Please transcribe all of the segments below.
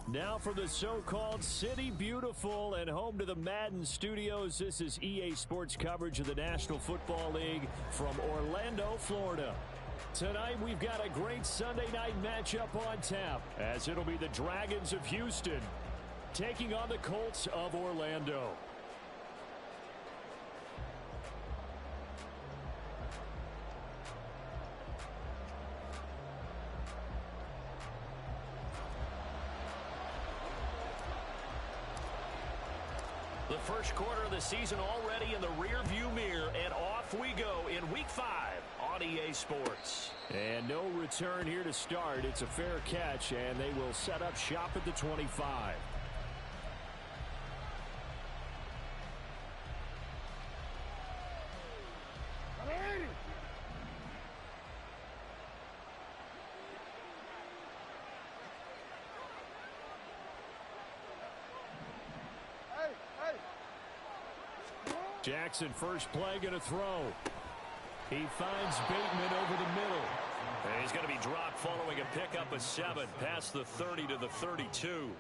Now for the so-called City Beautiful and home to the Madden studios. This is EA Sports coverage of the National Football League from Orlando, Florida. Tonight we've got a great Sunday night matchup on tap, as it'll be the Dragons of Houston taking on the Colts of Orlando. The first quarter of the season already in the rearview mirror, and off we go in Week 5 on EA Sports. And no return here to start. It's a fair catch, and they will set up shop at the 25. Jackson, first play, going to throw. He finds Bateman over the middle. And he's going to be dropped following a pickup of 7 past the 30 to the 32.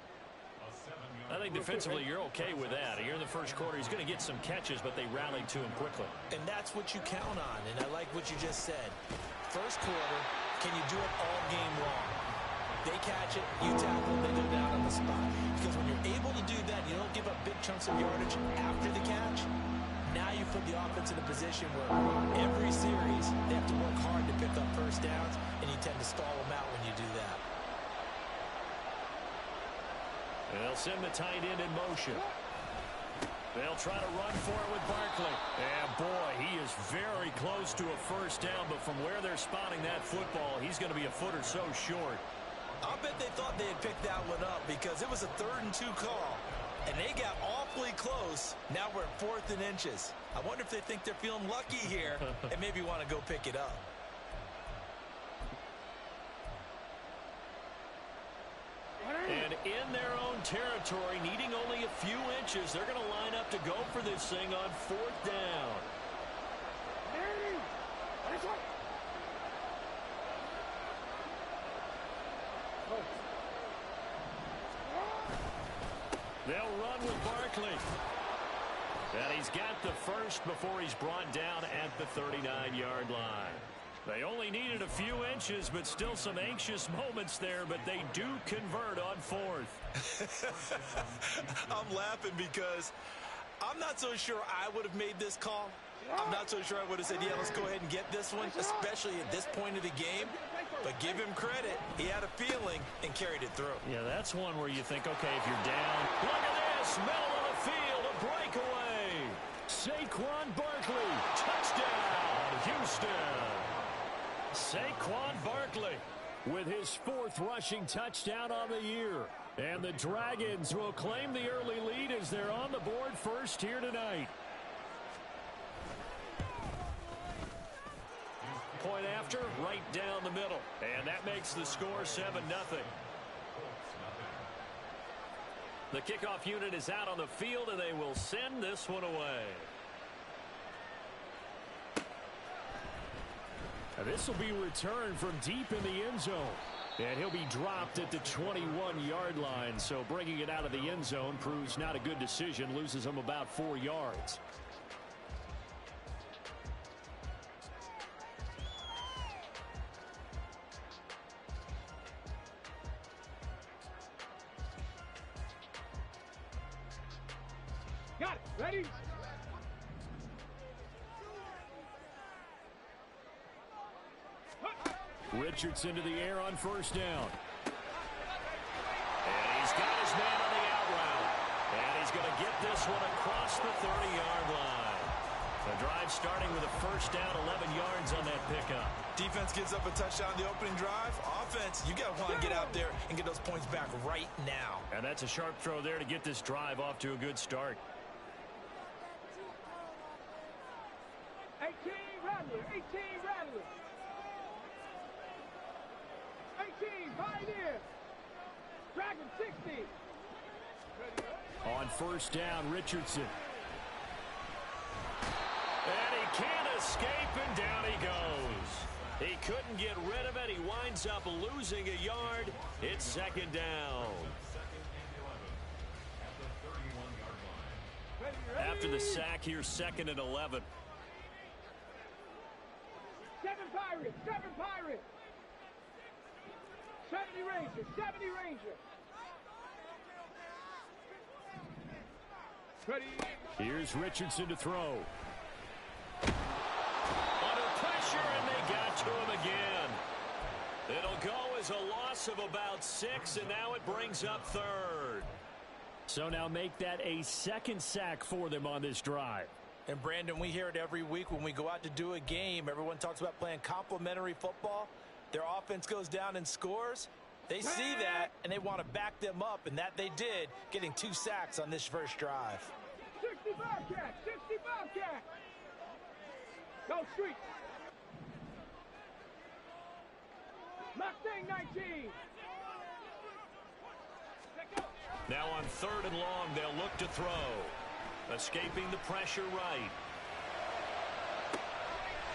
I think defensively you're okay with that. Here in the first quarter, he's going to get some catches, but they rallied to him quickly. And that's what you count on, and I like what you just said. First quarter, can you do it all game long? They catch it, you tackle, they go down on the spot. Because when you're able to do that, you don't give up big chunks of yardage after the catch. Now you put the offense in a position where every series they have to work hard to pick up first downs, and you tend to stall them out when you do that. And they'll send the tight end in motion. They'll try to run for it with Barkley. And boy, he is very close to a first down, but from where they're spotting that football, he's going to be a foot or so short. I'll bet they thought they had picked that one up because it was a 3rd and 2 call. And they got awfully close. Now we're at 4th and inches. I wonder if they think they're feeling lucky here and maybe want to go pick it up. And in their own territory, needing only a few inches, they're going to line up to go for this thing on 4th down. They'll run with Barkley. And he's got the first before he's brought down at the 39-yard line. They only needed a few inches, but still some anxious moments there, but they do convert on 4th. I'm laughing because I'm not so sure I would have made this call. I'm not so sure I would have said, yeah, let's go ahead and get this one, especially at this point of the game. But give him credit. He had a feeling and carried it through. Yeah, that's one where you think, okay, if you're down. Look at this. Middle of the field, a breakaway. Saquon Barkley. Touchdown, Houston. Saquon Barkley with his 4th rushing touchdown on the year. And the Dragons will claim the early lead as they're on the board first here tonight. Point after, right down the middle. And that makes the score 7-0. The kickoff unit is out on the field, and they will send this one away. This will be returned from deep in the end zone. And he'll be dropped at the 21-yard line. So bringing it out of the end zone proves not a good decision. Loses him about 4 yards. Got it. Ready? Richardson to the air on first down. And he's got his man on the out route. And he's going to get this one across the 30-yard line. The drive starting with a first down, 11 yards on that pickup. Defense gives up a touchdown the opening drive. Offense, you got to want to get out there and get those points back right now. And that's a sharp throw there to get this drive off to a good start. 18 Rattler, 18 Rattler. 18 Pioneer. Dragon 60. On first down, Richardson. And he can't escape, and down he goes. He couldn't get rid of it. He winds up losing a yard. It's second down. After the sack, here's 2nd and 11. 7 Pirates, 7 Pirates. 70 Rangers, 70 Rangers. Ready. Here's Richardson to throw. Under pressure, and they got to him again. It'll go as a loss of about 6, and now it brings up 3rd. So now make that a 2nd sack for them on this drive. And Brandon, we hear it every week when we go out to do a game. Everyone talks about playing complementary football. Their offense goes down and scores. They see that, and they want to back them up, and that they did, getting 2 sacks on this first drive. 60 Bobcats, 60 Bobcats. Go Street. Mustang 19. Now on 3rd and long, they'll look to throw. Escaping the pressure right.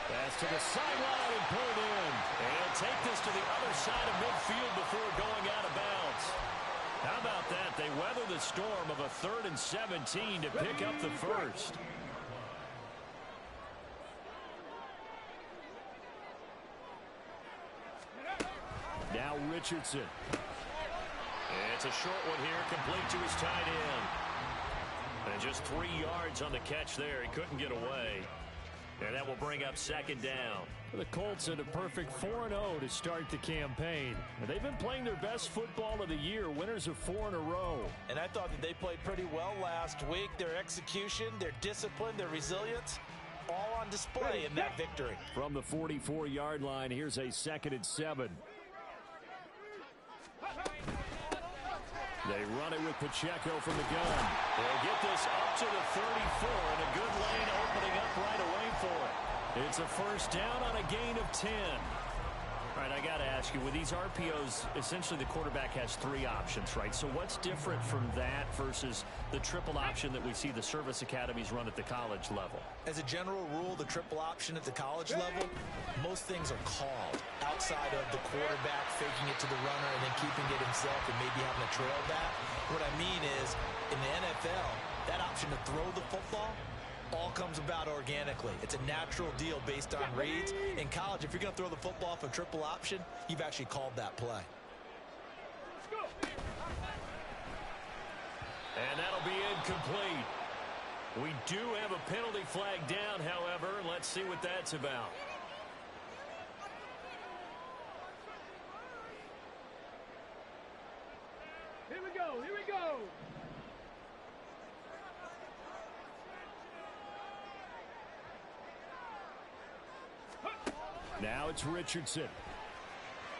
Pass to the sideline and pulled in. And he'll take this to the other side of midfield before going out of bounds. How about that? They weather the storm of a 3rd and 17 to pick up the first. Now Richardson. It's a short one here, complete to his tight end. And just 3 yards on the catch there. He couldn't get away. And that will bring up 2nd down. The Colts had a perfect 4-0 to start the campaign. And they've been playing their best football of the year, winners of 4 in a row. And I thought that they played pretty well last week. Their execution, their discipline, their resilience, all on display in that victory. From the 44-yard line, here's a 2nd and 7. They run it with Pacheco from the gun. They'll get this up to the 34, and a good lane opening up right away for it. It's a first down on a gain of 10. All right, I got to ask you, with these RPOs, essentially the quarterback has 3 options, right? So what's different from that versus the triple option that we see the service academies run at the college level? As a general rule, the triple option at the college level, most things are called outside of the quarterback faking it to the runner and then keeping it himself and maybe having a trail back. What I mean is, in the NFL, that option to throw the football all comes about organically. It's a natural deal based on reads. In college, if you're going to throw the football for triple option, you've actually called that play. And that'll be incomplete. We do have a penalty flag down, however. Let's see what that's about. Here we go, here we go. Now it's Richardson.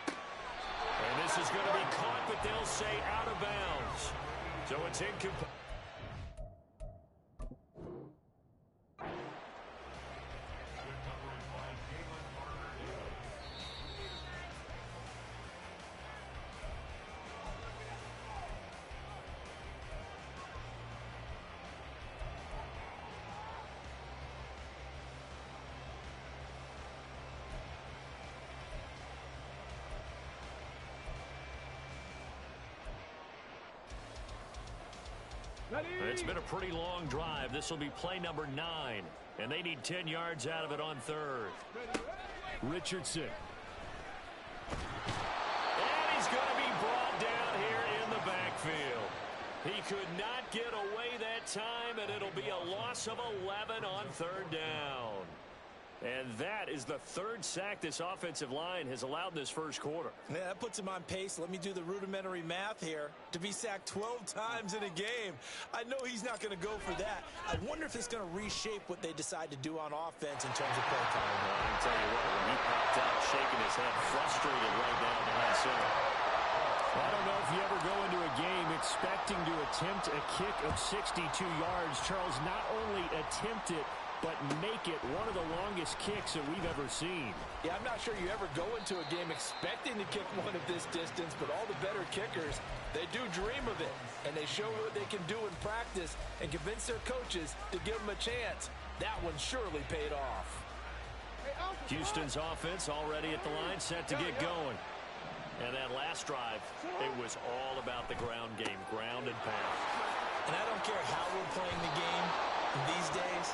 And this is going to be caught, but they'll say out of bounds. So it's incomplete. It's been a pretty long drive. This will be play number 9. And they need 10 yards out of it on 3rd. Richardson. And he's going to be brought down here in the backfield. He could not get away that time, and it'll be a loss of 11 on 3rd down. And that is the 3rd sack this offensive line has allowed this first quarter. Yeah, that puts him on pace. Let me do the rudimentary math here. To be sacked 12 times in a game, I know he's not going to go for that. I wonder if it's going to reshape what they decide to do on offense in terms of play calling. Well, I can tell you what, when he popped out shaking his head, frustrated right now behind center. I don't know if you ever go into a game expecting to attempt a kick of 62 yards. Charles, not only attempt it, but make it one of the longest kicks that we've ever seen. Yeah, I'm not sure you ever go into a game expecting to kick one of this distance, but all the better kickers, they do dream of it, and they show what they can do in practice and convince their coaches to give them a chance. That one surely paid off. Houston's offense already at the line, set to get going. And that last drive, it was all about the ground game, ground and pound. And I don't care how we're playing the game these days,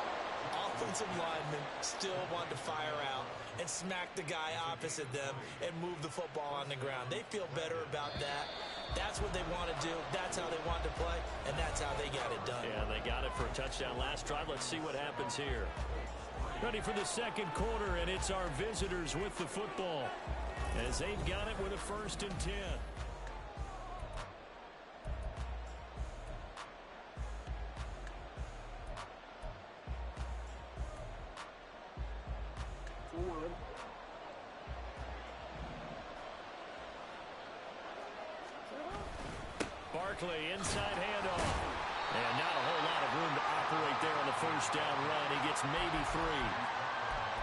offensive linemen still want to fire out and smack the guy opposite them and move the football on the ground. They feel better about that. That's what they want to do. That's how they want to play, and that's how they got it done. Yeah, they got it for a touchdown last drive. Let's see what happens here. Ready for the second quarter, and it's our visitors with the football as they've got it with a 1st and 10. Barkley, inside handoff. And not a whole lot of room to operate there on the 1st down run. He gets maybe 3.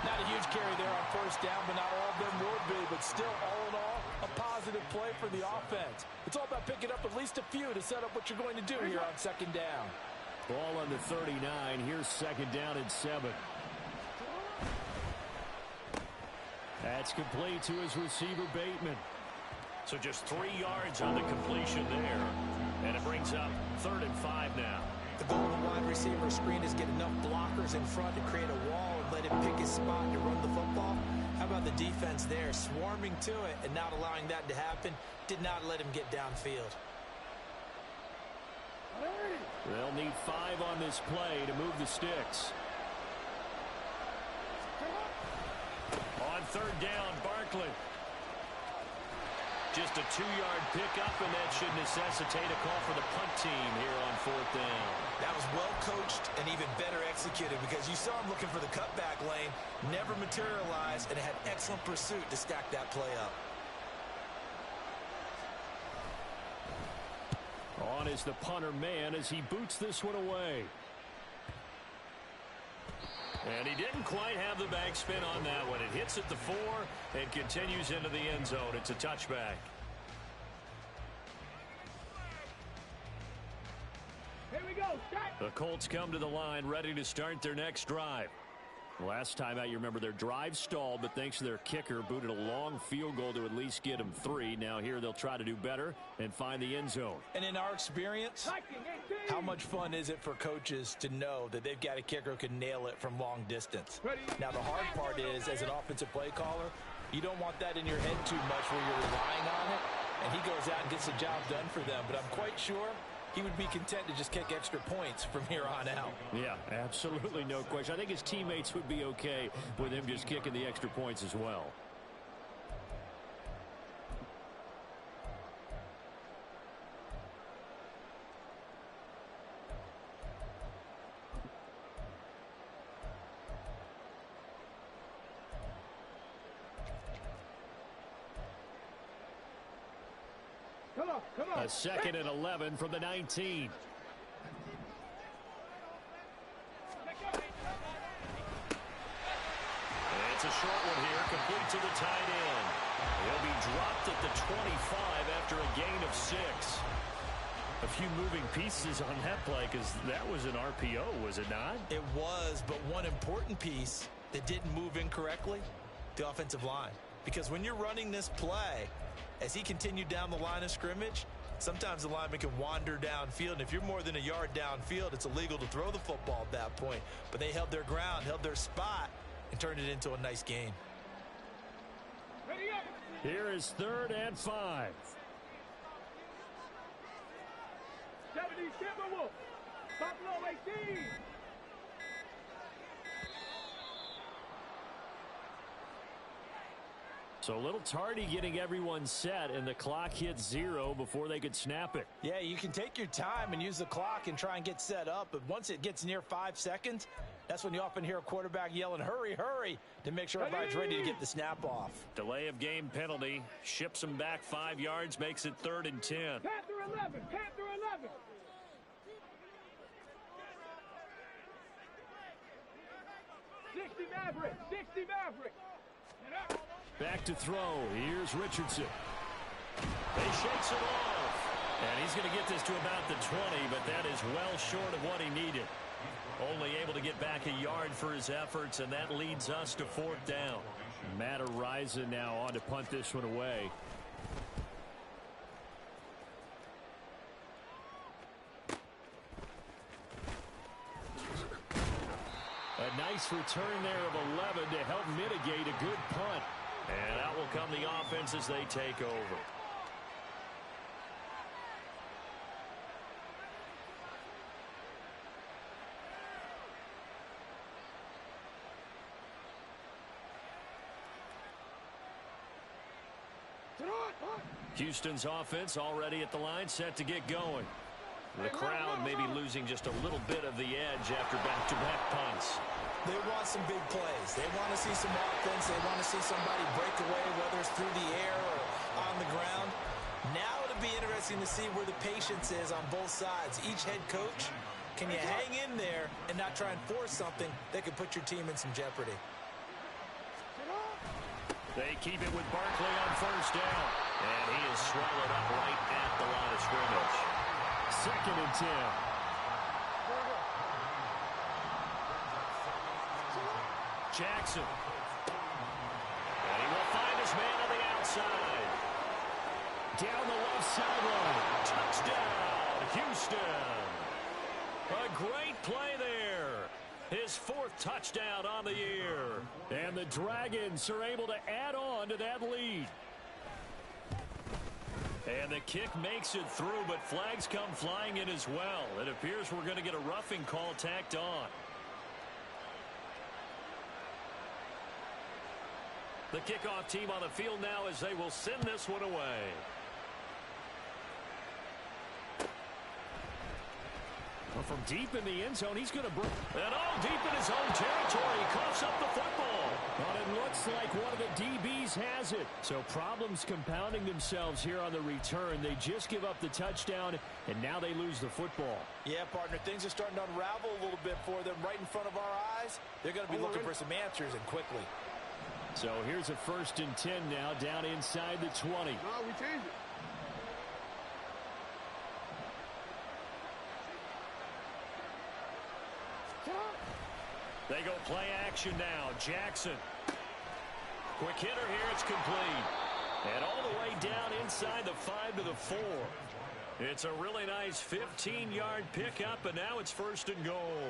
Not a huge carry there on 1st down, but not all of them will be. But still, all in all, a positive play for the offense. It's all about picking up at least a few to set up what you're going to do here on 2nd down. Ball on the 39. Here's 2nd down and 7. That's complete to his receiver, Bateman. So just 3 yards on the completion there. And it brings up 3rd and 5 now. The goal of the wide receiver screen is get enough blockers in front to create a wall and let him pick his spot to run the football. How about the defense there, swarming to it and not allowing that to happen? Did not let him get downfield. They'll need 5 on this play to move the sticks. On 3rd down, Barkley. Just a 2-yard pickup, and that should necessitate a call for the punt team here on 4th down. That was well coached and even better executed because you saw him looking for the cutback lane, never materialized, and had excellent pursuit to stack that play up. On is the punter man as he boots this one away. And he didn't quite have the backspin on that one. It hits at the 4 and continues into the end zone. It's a touchback. Here we go. Start. The Colts come to the line ready to start their next drive. Last time out, you remember their drive stalled, but thanks to their kicker, booted a long field goal to at least get them 3. Now here they'll try to do better and find the end zone. And in our experience, how much fun is it for coaches to know that they've got a kicker who can nail it from long distance? Now the hard part is, as an offensive play caller, you don't want that in your head too much where you're relying on it, and he goes out and gets the job done for them. But I'm quite sure he would be content to just kick extra points from here on out. Yeah, absolutely no question. I think his teammates would be okay with him just kicking the extra points as well. Come on. A 2nd and 11 from the 19. It's a short one here, complete to the tight end. He'll be dropped at the 25 after a gain of 6. A few moving pieces on that play because that was an RPO, was it not? It was, but one important piece that didn't move incorrectly, the offensive line. Because when you're running this play, as he continued down the line of scrimmage, sometimes the lineman can wander downfield, and if you're more than a yard downfield, it's illegal to throw the football at that point. But they held their ground, held their spot, and turned it into a nice gain. Here is 3rd and 5. 70 Timberwolves. Buffalo 18. So a little tardy getting everyone set, and the clock hit 0 before they could snap it. Yeah, you can take your time and use the clock and try and get set up, but once it gets near 5 seconds, that's when you often hear a quarterback yelling, hurry, hurry, to make sure everybody's ready to get the snap off. Delay of game penalty, ships them back 5 yards, makes it 3rd and 10. Panther 11. Panther 11. Maverick. 60 Maverick. Back to throw. Here's Richardson. He shakes it off. And he's going to get this to about the 20, but that is well short of what he needed. Only able to get back a yard for his efforts, and that leads us to 4th down. Matt Araiza now on to punt this one away. nice return there of 11 to help mitigate a good punt. And out will come the offense as they take over. Houston's offense already at the line, set to get going. The crowd maybe losing just a little bit of the edge after back-to-back punts. They want some big plays. They want to see some offense. They want to see somebody break away, whether it's through the air or on the ground. Now it'll be interesting to see where the patience is on both sides. Each head coach, can you hang in there and not try and force something that could put your team in some jeopardy? They keep it with Barkley on first down. And he is swallowed up right at the line of scrimmage. 2nd and 10. Jackson. And he will find his man on the outside. Down the left sideline. Touchdown, Houston. A great play there. His 4th touchdown on the year. And the Dragons are able to add on to that lead. And the kick makes it through, but flags come flying in as well. It appears we're going to get a roughing call tacked on. The kickoff team on the field now as they will send this one away. Well, from deep in the end zone, he's going to bring... And all deep in his own territory, he coughs up the football. But it looks like one of the DBs has it. So problems compounding themselves here on the return. They just give up the touchdown, and now they lose the football. Yeah, partner, things are starting to unravel a little bit for them right in front of our eyes. They're going to be looking for some answers, and quickly. So here's a 1st and 10 now, down inside the 20. No, we changed it. They go play action now. Jackson. Quick hitter here. It's complete. And all the way down inside the 5 to the 4. It's a really nice 15-yard pickup, and now it's 1st and goal.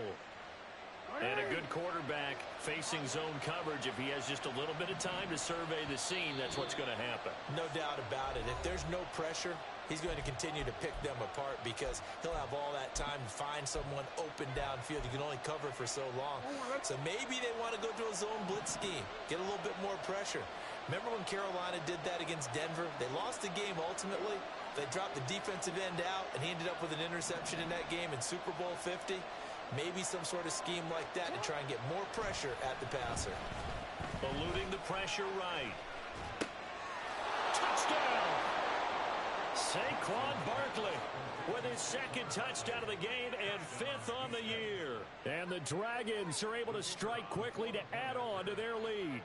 And a good quarterback facing zone coverage. If he has just a little bit of time to survey the scene, that's what's going to happen. No doubt about it. If there's no pressure, he's going to continue to pick them apart because he'll have all that time to find someone open downfield. You can only cover for so long. So maybe they want to go to a zone blitz scheme, get a little bit more pressure. Remember when Carolina did that against Denver? They lost the game ultimately. They dropped the defensive end out, and he ended up with an interception in that game in Super Bowl 50. Maybe some sort of scheme like that to try and get more pressure at the passer. Eluding the pressure right. Touchdown! Saquon Barkley with his 2nd touchdown of the game and 5th on the year. And the Dragons are able to strike quickly to add on to their lead.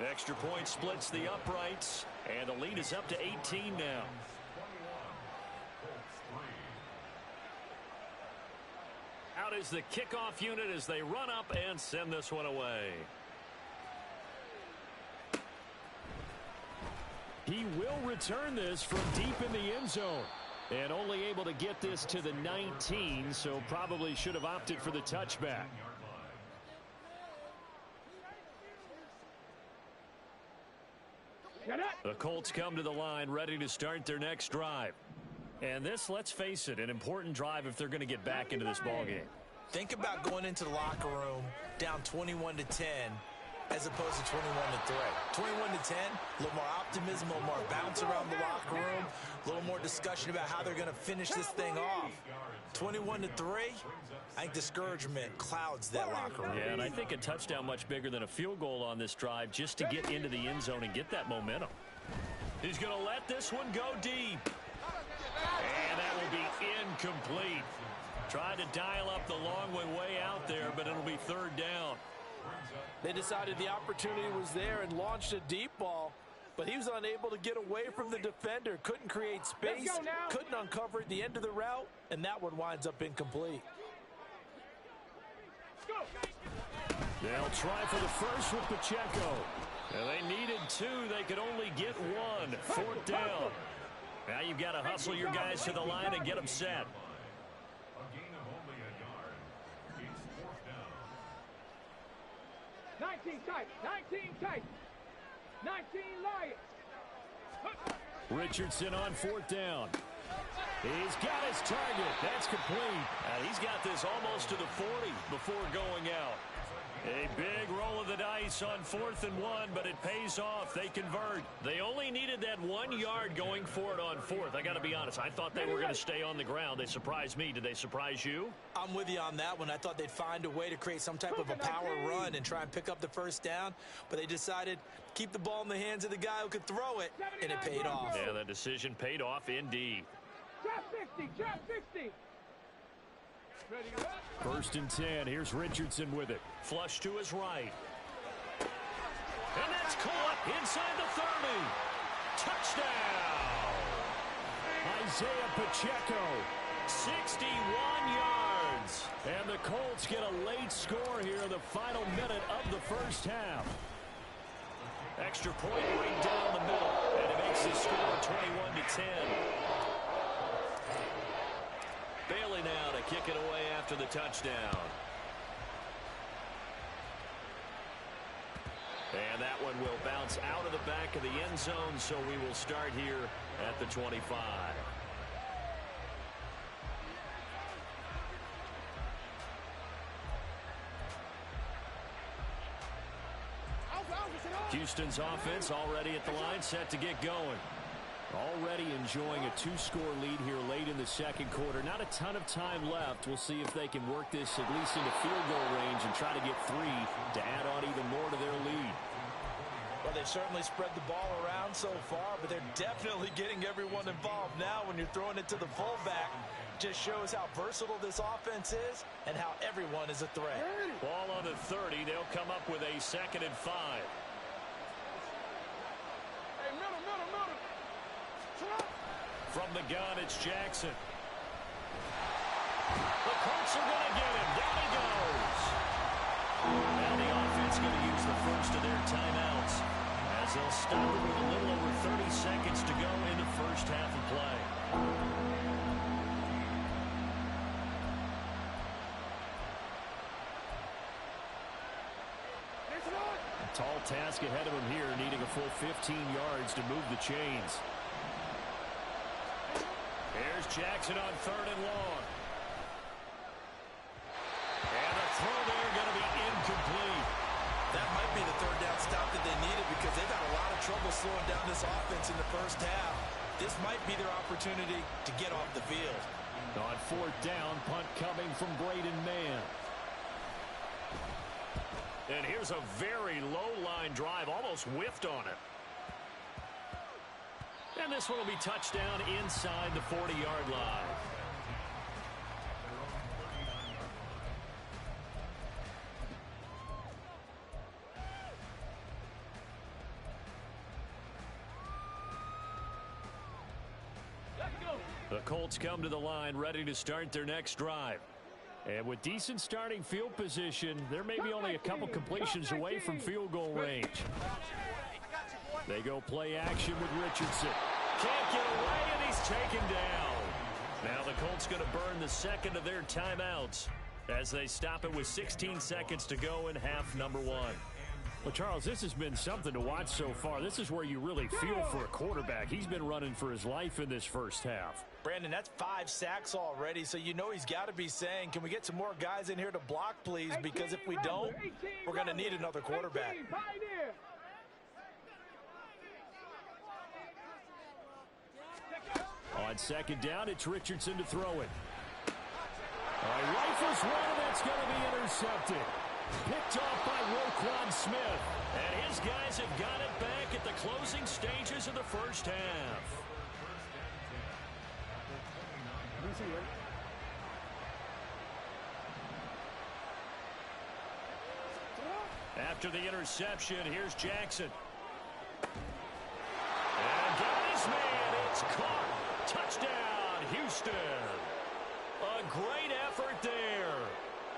Extra point splits the uprights, and the lead is up to 18 now. Out is the kickoff unit as they run up and send this one away. He will return this from deep in the end zone. And only able to get this to the 19, so probably should have opted for the touchback. The Colts come to the line ready to start their next drive. And this, let's face it, an important drive if they're going to get back into this ballgame. Think about going into the locker room down 21-10 as opposed to 21-3. 21-10, a little more optimism, a little more bounce around the locker room, a little more discussion about how they're going to finish this thing off. 21-3, I think discouragement clouds that locker room. Yeah, and I think a touchdown much bigger than a field goal on this drive just to get into the end zone and get that momentum. He's going to let this one go deep. And that will be incomplete. Tried to dial up the long way out there, but it'll be 3rd down. They decided the opportunity was there and launched a deep ball, but he was unable to get away from the defender, couldn't create space, couldn't uncover at the end of the route, and that one winds up incomplete. They'll try for the first with Pacheco. And they needed 2. They could only get 1. 4th down. Now you've got to hustle your guys to the line and get them set. 19 tight. 19 tight. 19 Lions. Richardson on 4th down. He's got his target. That's complete. He's got this almost to the 40 before going out. A big roll of the dice on 4th and 1, but it pays off. They convert. They only needed that 1 yard going for it on 4th. I got to be honest. I thought they were going to stay on the ground. They surprised me. Did they surprise you? I'm with you on that one. I thought they'd find a way to create some type of a power run and try and pick up the first down, but they decided to keep the ball in the hands of the guy who could throw it, and it paid off. Yeah, the decision paid off indeed. Trap 60. Trap 60. 1st and 10. Here's Richardson with it. Flush to his right. And that's caught inside the 30. Touchdown. Isaiah Pacheco. 61 yards. And the Colts get a late score here in the final minute of the first half. Extra point right down the middle. And it makes the score 21-10. Bailey now to kick it away after the touchdown. And that one will bounce out of the back of the end zone, so we will start here at the 25. Houston's offense already at the line, set to get going. Already enjoying a 2-score lead here late in the second quarter. Not a ton of time left. We'll see if they can work this at least into field goal range and try to get 3 to add on even more to their lead. Well, they've certainly spread the ball around so far, but they're definitely getting everyone involved now when you're throwing it to the fullback. Just shows how versatile this offense is and how everyone is a threat. Ball on the 30. They'll come up with a 2nd and 5. Hey, middle. From the gun, it's Jackson. The Colts are going to get him. Down he goes. Now the offense going to use the first of their timeouts as they'll stop it with a little over 30 seconds to go in the first half of play. A tall task ahead of him here, needing a full 15 yards to move the chains. Here's Jackson on 3rd and long. And the throw there going to be incomplete. That might be the 3rd down stop that they needed because they've had a lot of trouble slowing down this offense in the first half. This might be their opportunity to get off the field. On 4th down, punt coming from Braden Mann. And here's a very low line drive, almost whiffed on it. And this one will be touchdown inside the 40-yard line. The Colts come to the line ready to start their next drive. And with decent starting field position, there may be only a couple completions away from field goal range. They go play action with Richardson. Can't get away, and he's taken down. Now the Colts going to burn the 2nd of their timeouts as they stop it with 16 seconds to go in half number 1. Well, Charles, this has been something to watch so far. This is where you really feel for a quarterback. He's been running for his life in this first half. Brandon, that's 5 sacks already, so you know he's got to be saying, can we get some more guys in here to block, please? Because if we don't, we're going to need another quarterback. On 2nd down, it's Richardson to throw it. Rifles one, and that's going to be intercepted. Picked off by Roquan Smith. And his guys have got it back at the closing stages of the first half. After the interception, here's Jackson. And got his man. It's caught. Touchdown, Houston. A great effort there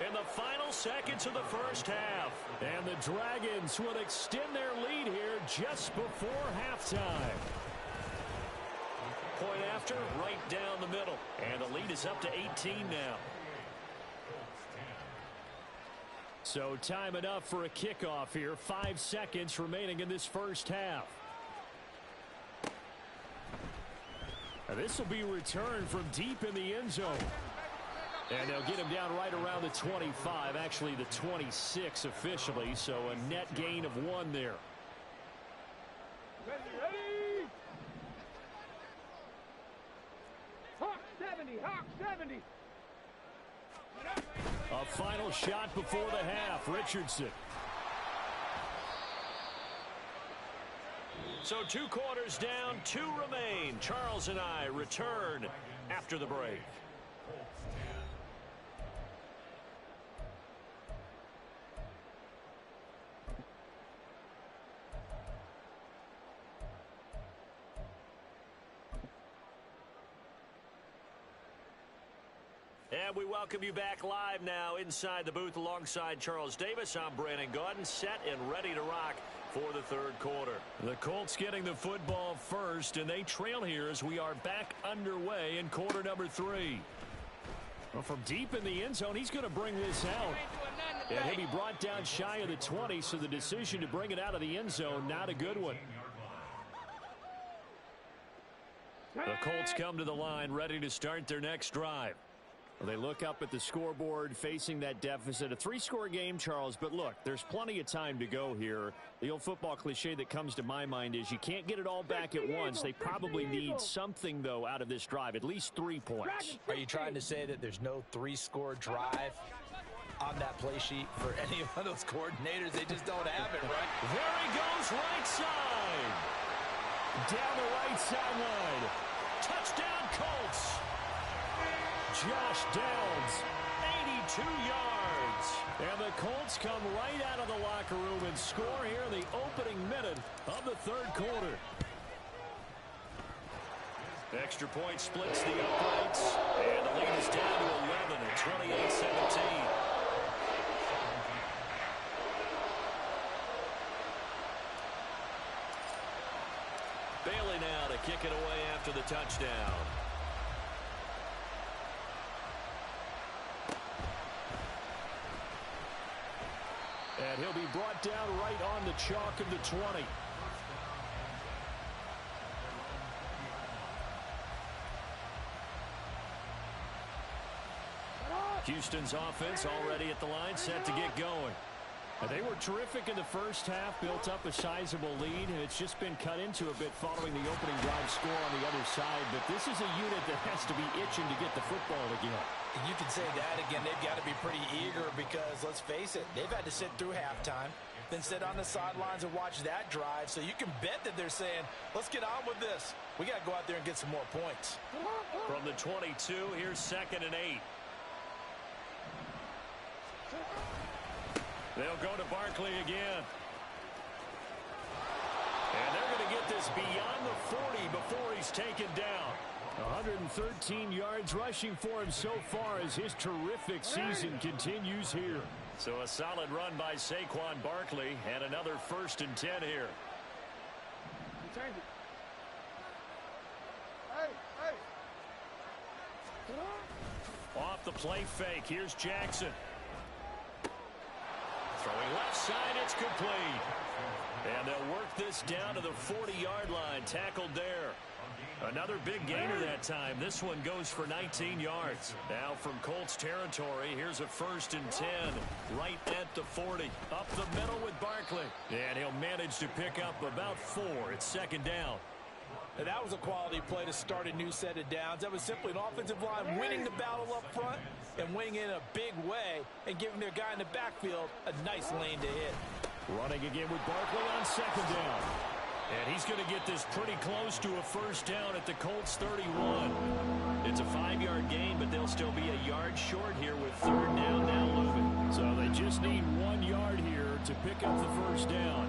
in the final seconds of the first half. And the Dragons will extend their lead here just before halftime. Point after, right down the middle. And the lead is up to 18 now. So time enough for a kickoff here. 5 seconds remaining in this first half. Now this will be returned from deep in the end zone. And they'll get him down right around the 25, actually the 26 officially, so a net gain of 1 there. Ready? Hawk 70, Hawk 70. A final shot before the half. Richardson. So 2 quarters down, 2 remain. Charles and I return after the break. And we welcome you back live now inside the booth alongside Charles Davis. I'm Brandon Gaudin, set and ready to rock for the third quarter. The Colts getting the football first, and they trail here as we are back underway in quarter number 3. Well, from deep in the end zone, he's going to bring this out. And he'll be brought down shy of the 20, so the decision to bring it out of the end zone, not a good one. The Colts come to the line, ready to start their next drive. They look up at the scoreboard, facing that deficit. A 3-score game, Charles, but look, there's plenty of time to go here. The old football cliche that comes to my mind is you can't get it all back at once. They probably need something, though, out of this drive, at least 3 points. Are you trying to say that there's no 3-score drive on that play sheet for any of those coordinators? They just don't have it, right? There he goes, right side. Down the right sideline. Touchdown, Colts. Josh Downs, 82 yards. And the Colts come right out of the locker room and score here in the opening minute of the third quarter. Extra point splits the uprights, and the lead is down to 11 at 28-17. Bailey now to kick it away after the touchdown. And he'll be brought down right on the chalk of the 20. Houston's offense already at the line, set to get going. And they were terrific in the first half, built up a sizable lead, and it's just been cut into a bit following the opening drive score on the other side. But this is a unit that has to be itching to get the football again. You can say that again. They've got to be pretty eager because, let's face it, they've had to sit through halftime, then sit on the sidelines and watch that drive. So you can bet that they're saying, let's get on with this. We got to go out there and get some more points. From the 22, here's 2nd and 8. They'll go to Barkley again. And they're going to get this beyond the 40 before he's taken down. 113 yards rushing for him so far as his terrific season continues here. So a solid run by Saquon Barkley and another 1st and 10 here. Off the play fake, here's Jackson. Throwing left side, it's complete. And they'll work this down to the 40-yard line, tackled there. Another big gainer that time. This one goes for 19 yards. Now from Colts territory, here's a 1st and 10 right at the 40. Up the middle with Barkley. And he'll manage to pick up about 4. It's 2nd down. And that was a quality play to start a new set of downs. That was simply an offensive line winning the battle up front and winning in a big way and giving their guy in the backfield a nice lane to hit. Running again with Barkley on 2nd down. And he's going to get this pretty close to a 1st down at the Colts 31. It's a 5-yard gain, but they'll still be a yard short here with 3rd down now looming. So they just need 1 yard here to pick up the 1st down.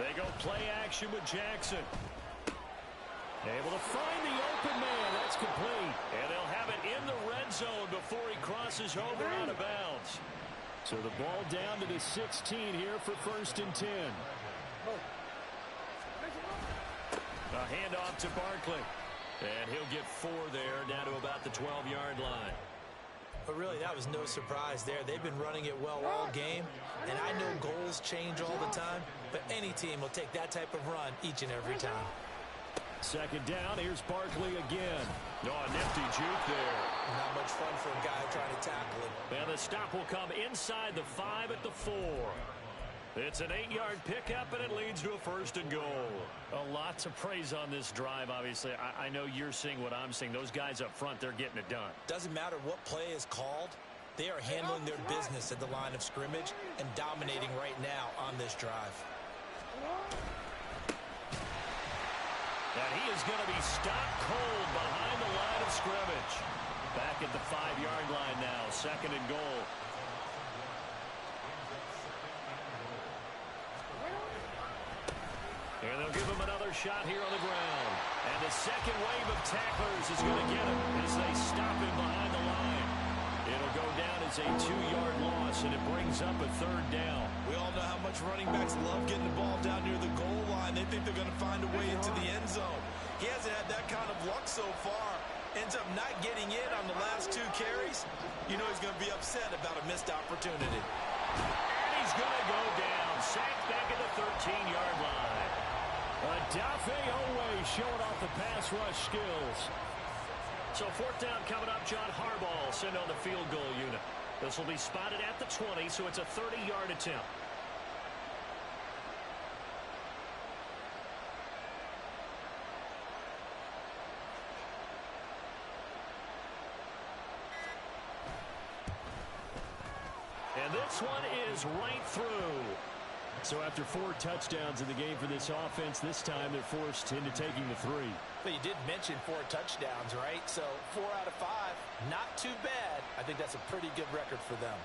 They go play action with Jackson. Able to find the open man. That's complete. And they'll have it in the red zone before he crosses over out of bounds. So the ball down to the 16 here for 1st and 10. A handoff to Barkley. And he'll get 4 there, down to about the 12-yard line. But really, that was no surprise there. They've been running it well all game, and I know goals change all the time, but any team will take that type of run each and every time. Second down, here's Barkley again. Oh, a nifty juke there. Not much fun for a guy trying to tackle him. And the stop will come inside the 5 at the 4. It's an 8-yard pickup, and it leads to a 1st and goal. A lot to praise on this drive, obviously. I know you're seeing what I'm seeing. Those guys up front, they're getting it done. Doesn't matter what play is called. They are handling their business at the line of scrimmage and dominating right now on this drive. And he is going to be stopped cold behind the line of scrimmage. Back at the 5-yard line now, 2nd and goal. And they'll give him another shot here on the ground. And the second wave of tacklers is going to get him as they stop him behind the line. It'll go down as a 2-yard loss, and it brings up a 3rd down. We all know how much running backs love getting the ball down near the goal line. They think they're going to find a way into the end zone. He hasn't had that kind of luck so far. Ends up not getting in on the last 2 carries. You know he's going to be upset about a missed opportunity. And he's going to go down. Sacked back at the 13-yard line. Adafe Owe showing off the pass rush skills. So 4th down coming up. John Harbaugh sent on the field goal unit. This will be spotted at the 20, so it's a 30-yard attempt. And this one is right through. So after 4 touchdowns in the game for this offense, this time they're forced into taking the 3. But you did mention 4 touchdowns, right? So 4 out of 5, not too bad. I think that's a pretty good record for them.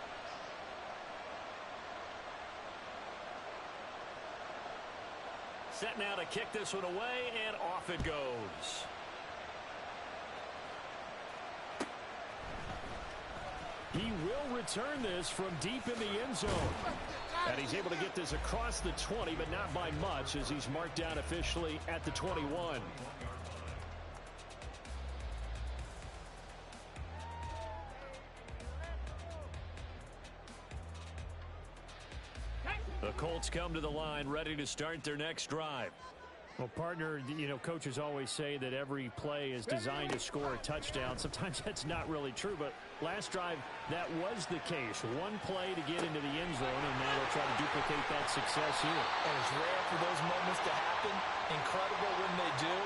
Set now to kick this one away, and off it goes. He will return this from deep in the end zone. And he's able to get this across the 20, but not by much, as he's marked down officially at the 21. The Colts come to the line, ready to start their next drive. Well, partner, you know, coaches always say that every play is designed to score a touchdown. Sometimes that's not really true, but last drive, that was the case. One play to get into the end zone, and now they'll try to duplicate that success here. And it's rare for those moments to happen. Incredible when they do.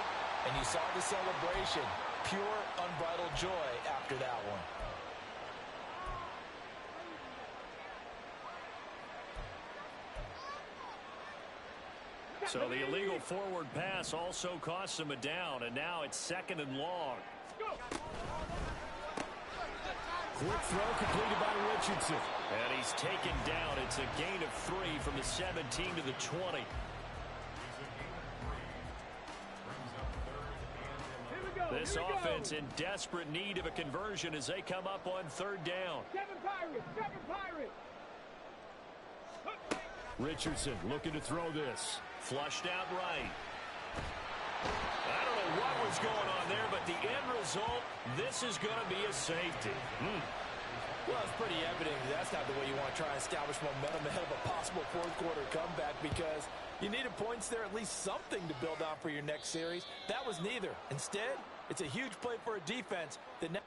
And you saw the celebration. Pure, unbridled joy after that one. So the illegal forward pass also costs him a down, and now it's 2nd and long. Quick throw completed by Richardson. And he's taken down. It's a gain of 3 from the 17 to the 20. This offense in desperate need of a conversion as they come up on 3rd down. 7 Pirates! Richardson looking to throw this. Flushed out right. I don't know what was going on there, but the end result, this is going to be a safety. Well, it's pretty evident that's not the way you want to try and establish momentum ahead of a possible 4th quarter comeback, because you needed points there, at least something to build on for your next series. That was neither. Instead, it's a huge play for a defense that now